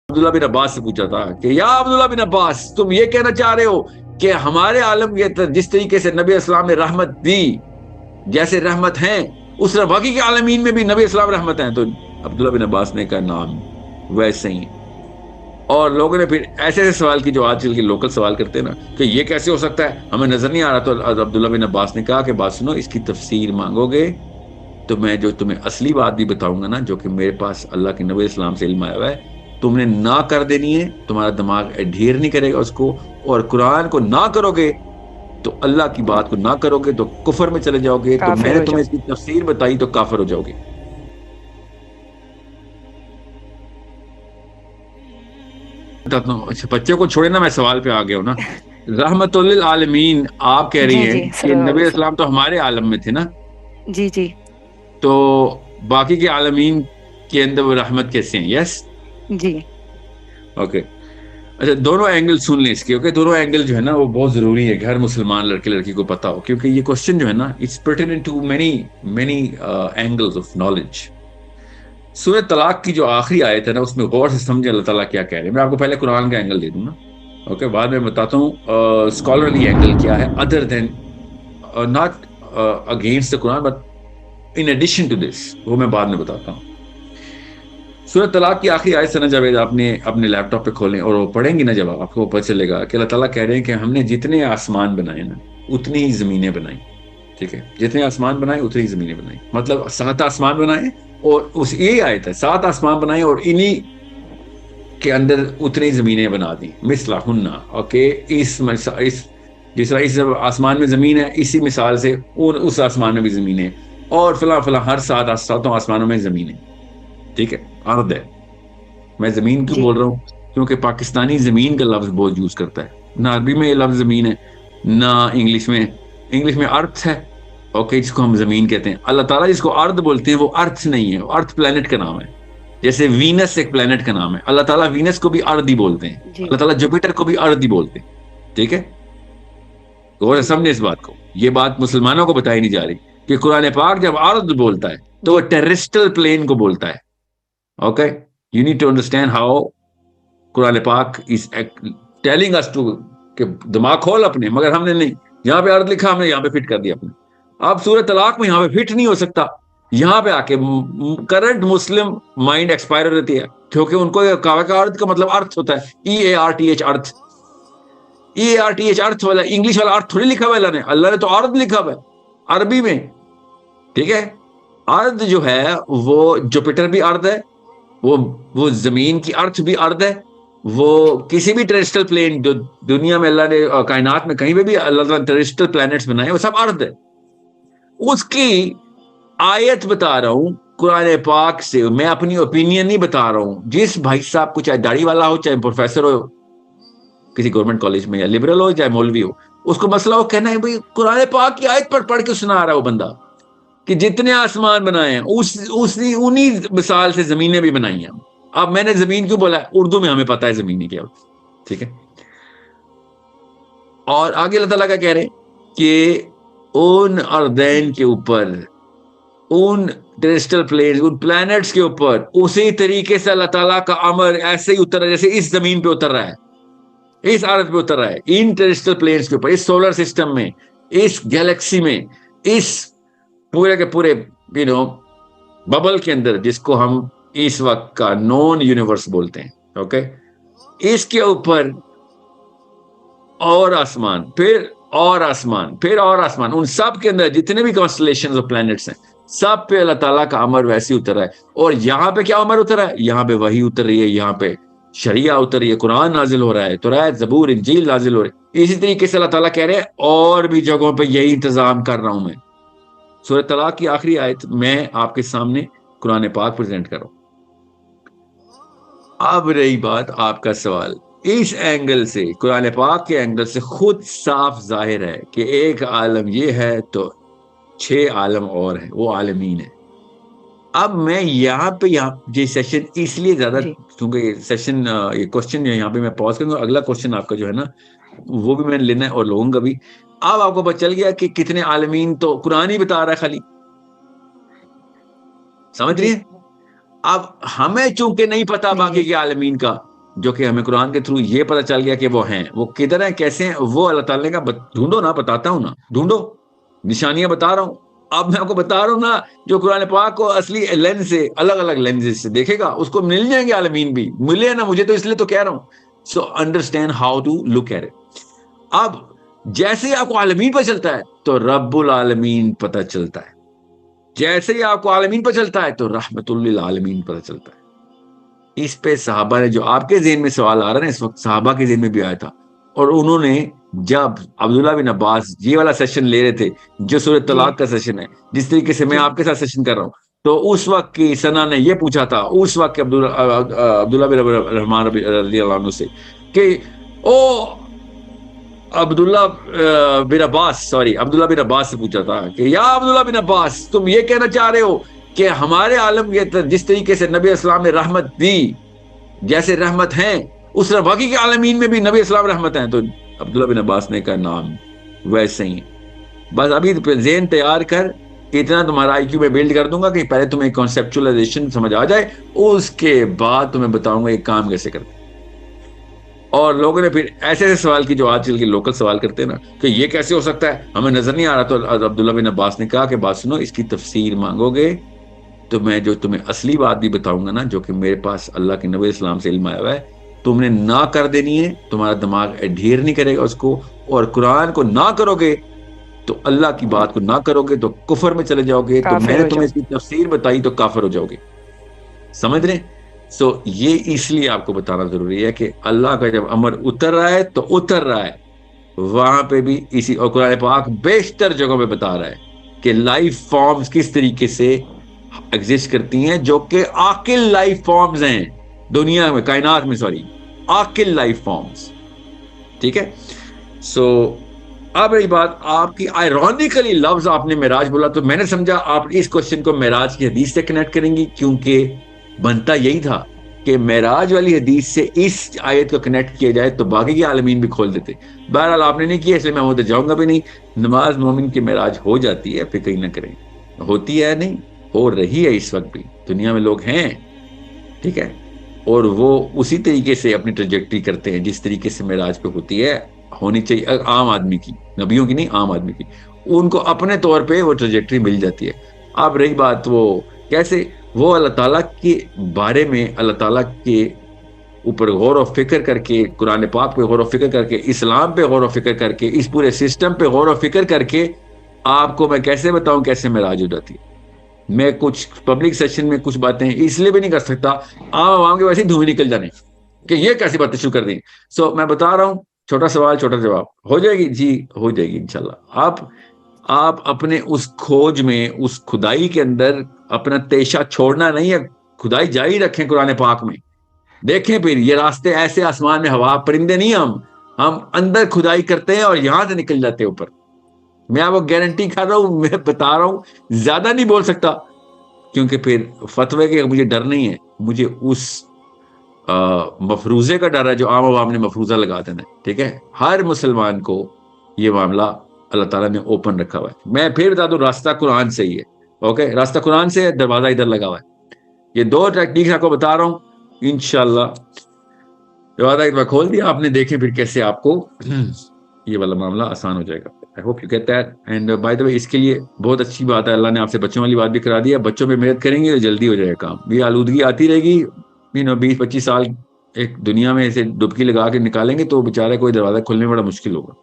عبداللہ بن عباس سے پوچھا تھا کہ یا عبداللہ بن عباس، تم یہ کہنا چاہ رہے ہو کہ ہمارے عالم کے جس طریقے سے نبی اسلام نے رحمت دی، جیسے رحمت ہیں، اس طرح باقی کے عالمین میں بھی نبی اسلام رحمت ہیں؟ تو عبداللہ بن عباس نے کہا نام ویسے ہی. اور لوگوں نے پھر ایسے ایسے سوال کی جو آج کل کے لوکل سوال کرتے ہیں نا کہ یہ کیسے ہو سکتا ہے، ہمیں نظر نہیں آ رہا. تو عبداللہ بن عباس نے کہا کہ بات سنو، اس کی تفسیر مانگو گے تو میں جو تمہیں اصلی بات بھی بتاؤں گا نا، جو کہ میرے پاس اللہ کے نبی اسلام سے علم آیا ہوا ہے، تم نے نہ کر دینی ہے، تمہارا دماغ اڈھیر نہیں کرے گا اس کو. اور قرآن کو نہ کرو گے تو اللہ کی بات کو نہ کرو گے تو کفر میں چلے جاؤ گے. تو میں نے تمہیں اس کی تفسیر بتائی تو کافر ہو جاؤ گے. بچے کو چھوڑے نا، میں سوال پہ آ گیا ہوں نا. رحمت للعالمین آپ کہہ رہی ہیں کہ نبی اسلام تو ہمارے عالم میں تھے نا. جی جی. تو باقی کے عالمین کے اندر وہ رحمت کیسے ہیں؟ یس جی. اوکے. اچھا، دونوں اینگل سن لیں اس کے. اوکے، دونوں اینگل جو ہے نا وہ بہت ضروری ہے کہ ہر مسلمان لڑکے لڑکی کو پتا ہو، کیونکہ یہ کوشچن جو ہے نا it's pertinent to many angles of knowledge. سورہ طلاق کی جو آخری آیت ہے نا، اس میں غور سے سمجھے اللہ تعالیٰ کیا کہہ رہے ہیں. میں آپ کو پہلے قرآن کا اینگل دے دوں نا، اوکے، بعد میں بتاتا ہوں اسکالرلی اینگل کیا ہے other than not against the Quran but in addition to this, وہ میں بعد میں بتاتا ہوں. سورہ طلاق کی آخری آیت سے نا جاوید آپ نے اپنے لیپ ٹاپ پہ کھولیں اور وہ پڑھیں گی نا، جب آپ کو پتہ چلے گا کہ اللہ تعالیٰ کہہ رہے ہیں کہ ہم نے جتنے آسمان بنائے نا اتنی ہی زمینیں بنائیں. ٹھیک ہے، جتنے آسمان بنائے اتنی ہی زمینیں بنائیں، مطلب 7 آسمان بنائے اور اس یہی آیت ہے 7 آسمان بنائے اور انہی کے اندر اتنی زمینیں بنا دی مثلہن. اوکے، اس جس طرح اس آسمان میں زمین ہے اسی مثال سے اور اس آسمان میں بھی زمین ہے، اور فلاں فلاں ہر 7 آسمانوں میں زمین ہے. ٹھیک ہے، ارض ہے. میں زمین کیوں بول رہا ہوں؟ کیونکہ پاکستانی زمین کا لفظ بہت یوز کرتا ہے. نہ عربی میں یہ لفظ زمین ہے، نہ انگلش میں ارتھ ہے. اوکے، جس کو ہم زمین کہتے ہیں. اللہ تعالیٰ جس کو ارتھ بولتے ہیں وہ ارتھ نہیں ہے، وہ ارتھ پلانٹ کا نام ہے. جیسے وینس ایک پلانٹ کا نام ہے، اللہ تعالیٰ وینس کو بھی ارتھ ہی بولتے ہیں، اللہ تعالیٰ جوپیٹر کو بھی ارتھ ہی بولتے ہیں. ٹھیک ہے، غور سے سمجھے اس بات کو. یہ بات مسلمانوں کو بتائی نہیں جا رہی کہ قرآن پاک جب ارتھ بولتا ہے تو وہ ٹیرسٹرل پلین کو بولتا ہے. Okay, you need to understand how قرآن پاک is telling us to کہ دماغ کھول اپنے، مگر ہم نے نہیں. یہاں پہ ارض لکھا، ہم نے یہاں پہ فٹ کر دیا اپنے. اب سورہ طلاق میں یہاں پہ فٹ نہیں ہو سکتا. یہاں پہ آ کے کرنٹ مسلم مائنڈ ایکسپائر ہو جاتی ہے، کیونکہ ان کو ارتھ کا مطلب ارتھ ہوتا ہے EARTH ارتھ. EARTH ارتھ والا انگلش والا ارتھ تھوڑی لکھا ہوا ہے اللہ نے تو ارتھ لکھا ہوا ہے عربی میں. ٹھیک ہے، ارتھ جو ہے وہ جوپیٹر بھی ارتھ ہے، وہ زمین کی ارتھ بھی ارتھ ہے. وہ کسی بھی ٹیرسٹرل پلین جو دنیا میں اللہ نے کائنات میں کہیں پہ بھی اللہ تعالیٰ ٹیرسٹرل پلانٹس بنائے وہ سب ارتھ ہے. اس کی آیت بتا رہا ہوں قرآن پاک سے، میں اپنی اوپینین نہیں بتا رہا ہوں. جس بھائی صاحب کو چاہے داڑھی والا ہو، چاہے پروفیسر ہو کسی گورنمنٹ کالج میں، یا لبرل ہو چاہے مولوی ہو، اس کو مسئلہ وہ کہنا ہے بھائی قرآن پاک کی آیت پر پڑھ کے سنا رہا ہے وہ بندہ کہ جتنے آسمان بنائے ہیں انہی مثال سے زمینیں بھی بنائی ہیں. اب میں نے زمین کیوں بولا ہے؟ اردو میں ہمیں پتا ہے زمینیں کیا ہوتی. ٹھیک ہے، اور آگے اللہ تعالیٰ کا کہہ رہے ہیں کہ ان ارضین کے اوپر، ان ٹیرسٹرل پلینز، ان پلانٹس کے اوپر اسی طریقے سے اللہ تعالیٰ کا امر ایسے ہی اتر رہا ہے جیسے اس زمین پہ اتر رہا ہے، اس ارض پہ اتر رہا ہے. ان ٹیرسٹرل پلینز کے اوپر، اس سولر سسٹم میں، اس گیلیکسی میں، اس پورے کے پورے ببل کے اندر جس کو ہم اس وقت کا نون یونیورس بولتے ہیں. اوکے، اس کے اوپر اور آسمان، پھر اور آسمان، پھر اور آسمان، ان سب کے اندر جتنے بھی کانسٹلیشنز اور پلانٹس ہیں سب پہ اللہ تعالیٰ کا امر ویسے ہی اتر رہا ہے. اور یہاں پہ کیا امر اتر رہا ہے؟ یہاں پہ وحی اتر رہی ہے، یہاں پہ شریعہ اتر رہی ہے، قرآن نازل ہو رہا ہے، تورات، زبور، انجیل نازل ہو رہی ہے. اسی طریقے سے اللہ تعالیٰ کہہ رہے ہیں اور بھی جگہوں پہ یہی انتظام کر رہا ہوں میں. سورہ طلاق کی آخری آیت میں آپ کے سامنے قرآن پاک پریزنٹ کروں. اب رہی بات آپ کا سوال، اس اینگل سے، قرآن پاک کے اینگل سے خود صاف ظاہر ہے کہ ایک عالم یہ ہے تو 6 عالم اور ہیں، وہ عالمین ہیں. اب میں یہاں پہ یہ سیشن اس لیے زیادہ، کیونکہ یہ سیشن، یہ کوشچن یہاں پہ میں پاز کروں گا. اگلا کوشچن آپ کا جو ہے نا وہ بھی میں نے لینا ہے اور لوگوں کا بھی. اب آپ کو پتہ چل گیا کہ کتنے عالمین تو قرآن ہی بتا رہا ہے خالی. سمجھ رہی ہیں؟ اب ہمیں چونکہ نہیں پتا باقی کے عالمین کا، جو کہ ہمیں قرآن کے تھرو یہ پتہ چل گیا کہ وہ ہیں، وہ کدھر ہیں، کیسے ہیں، وہ اللہ تعالیٰ نے کہا ڈھونڈو نا، بتاتا ہوں نا، ڈھونڈو، نشانیاں بتا رہا ہوں. اب میں آپ کو بتا رہا ہوں نا، جو قرآن پاک کو اصلی لینس سے، الگ الگ لینز سے دیکھے گا، اس کو مل جائیں گے عالمین بھی. ملے نا مجھے تو اس لیے تو کہہ رہا ہوں. So understand how to look at it. اب جیسے ہی آپ کو عالمین پہ چلتا ہے تو رب العالمین پتہ چلتا ہے، جیسے ہی آپ کو عالمین پہ چلتا ہے تو رحمت للعالمین پتہ چلتا ہے. اس پہ صحابہ نے، جو آپ کے ذہن میں سوال آ رہا ہے نا اس وقت، صحابہ کے ذہن میں بھی آیا تھا. اور انہوں نے جب عبداللہ بن عباس یہ والا سیشن لے رہے تھے جو سورۃ طلاق کا سیشن ہے، جس طریقے سے میں آپ کے ساتھ سیشن کر رہا ہوں، تو اس وقت کی سنا نے یہ پوچھا تھا، اس وقت کے عبداللہ بن رحمان رضی اللہ عنہ سے، کہ او عبداللہ بن عباس سے پوچھا تھا کہ یا عبداللہ بن عباس، تم یہ کہنا چاہ رہے ہو کہ ہمارے عالم جس طریقے سے نبی اسلام نے رحمت دی، جیسے رحمت ہیں، اس طرح باقی کے عالمین میں بھی نبی اسلام رحمت ہیں؟ تو عبداللہ بن عباس نے کہا نام ویسے ہی. بس ابھی ذہن تیار کر، اتنا تمہارا آئی کیو میں بلڈ کر دوں گا کہ پہلے تمہیں کانسیپچولائزیشن سمجھ آ جائے، اس کے بعد تمہیں بتاؤں گا یہ کام کیسے کرتے. اور لوگوں نے پھر ایسے ایسے سوال کی جو آج کل کے لوکل سوال کرتے ہیں نا، کہ یہ کیسے ہو سکتا ہے، ہمیں نظر نہیں آ رہا. تو عبداللہ بن عباس نے کہا کہ بات سنو، اس کی تفسیر مانگو گے تو میں جو تمہیں اصلی بات بھی بتاؤں گا نا، جو کہ میرے پاس اللہ کے نبی اسلام سے علم آیا ہوا ہے، تم نے نہ کر دینی ہے، تمہارا دماغ ایڈھیر نہیں کرے گا اس کو. اور قرآن کو نہ کرو گے تو اللہ کی بات کو نہ کرو گے تو کفر میں چلے جاؤ گے. تو میں نے تمہیں اس کی تفسیر بتائی تو کافر ہو جاؤ گے. سمجھ رہے ہیں؟ سو یہ اس لیے آپ کو بتانا ضروری ہے کہ اللہ کا جب امر اتر رہا ہے تو اتر رہا ہے وہاں پہ بھی اسی. اور قرآن پاک بیشتر جگہوں پہ بتا رہا ہے کہ لائف فارمز کس طریقے سے ایگزسٹ کرتی ہیں، جو کہ عاقل لائف فارمز ہیں دنیا میں، کائنات میں، عاقل لائف فارمز. ٹھیک ہے. سو اب رہی بات آپ کی، آئرونیکلی لفظ آپ نے معراج بولا تو میں نے سمجھا آپ اس کوشچن کو معراج کی حدیث سے کنیکٹ کریں گی، کیونکہ بنتا یہی تھا کہ معراج والی حدیث سے اس آیت کو کنیکٹ کیا جائے تو باقی کے عالمین بھی کھول دیتے. بہرحال آپ نے نہیں کیا، اس لیے میں ہوتے جاؤں گا بھی نہیں. نماز مومن کی معراج ہو جاتی ہے، فکر نہ کریں. ہوتی ہے نہیں، ہو رہی ہے اس وقت بھی. دنیا میں لوگ ہیں، ٹھیک ہے، اور وہ اسی طریقے سے اپنی ٹریجیکٹری کرتے ہیں جس طریقے سے معراج پہ ہوتی ہے، ہونی چاہیے. عام آدمی کی، نبیوں کی نہیں، عام آدمی کی، ان کو اپنے طور پہ وہ ٹریجیکٹری مل جاتی ہے. اب رہی بات وہ کیسے، وہ اللہ تعالیٰ کے بارے میں، اللہ تعالیٰ کے اوپر غور و فکر کر کے، قرآن پاک پہ غور و فکر کر کے، اسلام پہ غور و فکر کر کے، اس پورے سسٹم پہ غور و فکر کر کے آپ کو میں کیسے بتاؤں کیسے معراج ہو جاتی ہے. میں کچھ پبلک سیشن میں کچھ باتیں اس لیے بھی نہیں کر سکتا، عوام کے ویسے ہی دھویں نکل جانے کہ یہ کیسی باتیں شروع کر دیں. سو میں بتا رہا ہوں، چھوٹا سوال چھوٹا جواب. ہو جائے گی جی، ہو جائے گی انشاءاللہ. آپ اپنے اس کھوج میں، اس کھدائی کے اندر اپنا تیشہ چھوڑنا نہیں ہے، کھدائی جاری رکھیں قرآن پاک میں. دیکھیں پھر یہ راستے ایسے آسمان میں ہوا پرندے نہیں، ہم اندر کھدائی کرتے ہیں اور یہاں سے نکل جاتے اوپر. میں آپ کو گارنٹی کر رہا ہوں، میں بتا رہا ہوں، زیادہ نہیں بول سکتا کیونکہ پھر فتوے کے مجھے ڈر نہیں ہے، مجھے اس مفروضے کا ڈر ہے جو عام عوام نے مفروضہ لگا دینا ہے. ٹھیک ہے، ہر مسلمان کو یہ معاملہ اللہ تعالیٰ نے اوپن رکھا ہوا ہے. میں پھر بتا دوں، راستہ قرآن سے ہی ہے. اوکے، راستہ قرآن سے ہے، دروازہ ادھر لگا ہوا ہے. یہ دو ٹیکنیک آپ کو بتا رہا ہوں، انشاءاللہ دروازہ ایک بار کھول دیا آپ نے، دیکھیں پھر کیسے آپ کو یہ والا معاملہ آسان ہو جائے گا. I hope you get that. And by the way، اس کے لیے بہت اچھی بات ہے، اللہ نے آپ سے بچوں والی بات بھی کرا دی ہے. بچوں پہ محنت کریں گے تو جلدی ہو جائے گا کام. یہ آلودگی آتی رہے گی، 20-25 سال ایک دنیا میں ایسے ڈبکی لگا کے نکالیں گے تو بیچارے کوئی دروازہ کھولنے میں بڑا مشکل ہوگا.